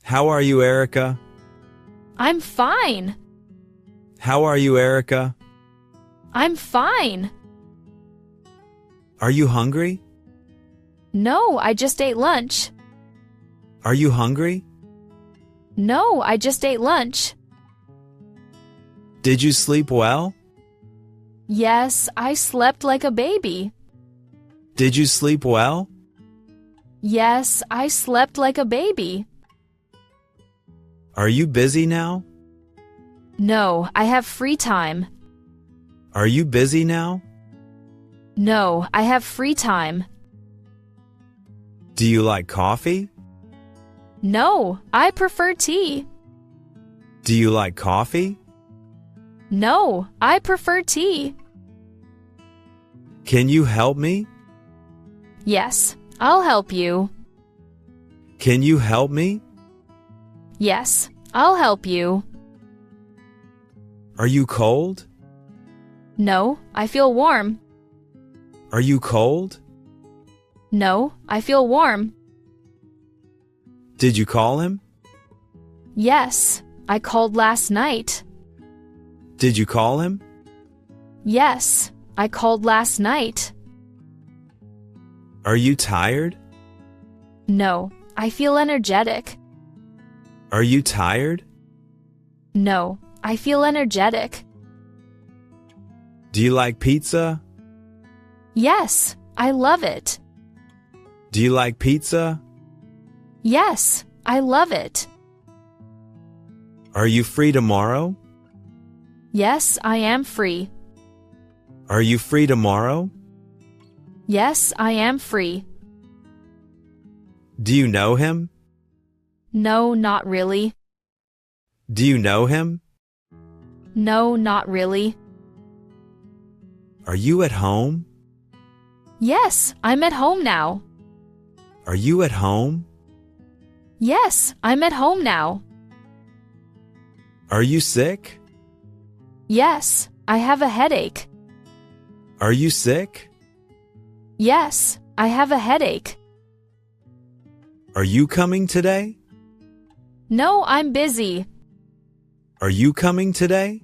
How are you, Erica? I'm fine. How are you, Erica? I'm fine. Are you hungry? No, I just ate lunch. Are you hungry? No, I just ate lunch. Did you sleep well? Yes, I slept like a baby. Did you sleep well? Yes, I slept like a baby. Are you busy now? No, I have free time. Are you busy now? No, I have free time. Do you like coffee? No, I prefer tea. Do you like coffee? No, I prefer tea. Can you help me? Yes, I'll help you. Can you help me? Yes, I'll help you. Are you cold? No, I feel warm. Are you cold? No, I feel warm. Did you call him? Yes, I called last night. Did you call him? Yes, I called last night. Are you tired? No, I feel energetic. Are you tired? No, I feel energetic. Do you like pizza? Yes, I love it. Do you like pizza? Yes, I love it. Are you free tomorrow? Yes, I am free. Are you free tomorrow? Yes, I am free. Do you know him? No, not really. Do you know him? No, not really. Are you at home? Yes, I'm at home now. Are you at home? Yes, I'm at home now. Are you sick? Yes, I have a headache. Are you sick? Yes, I have a headache. Are you coming today? No, I'm busy. Are you coming today?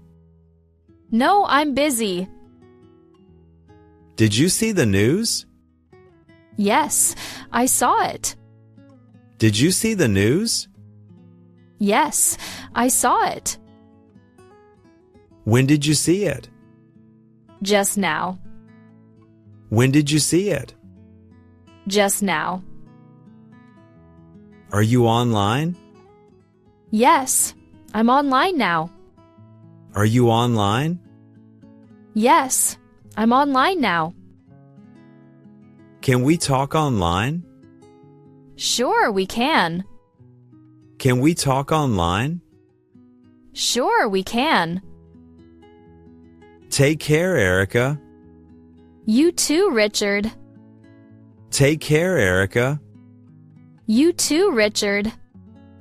No, I'm busy. Did you see the news? Yes, I saw it. Did you see the news? Yes, I saw it. When did you see it? Just now. When did you see it? Just now. Are you online? Yes, I'm online now. Are you online? Yes, I'm online now. Can we talk online? Sure, we can. Can we talk online? Sure, we can. Take care, Erica. You too, Richard. Take care, Erica. You too, Richard.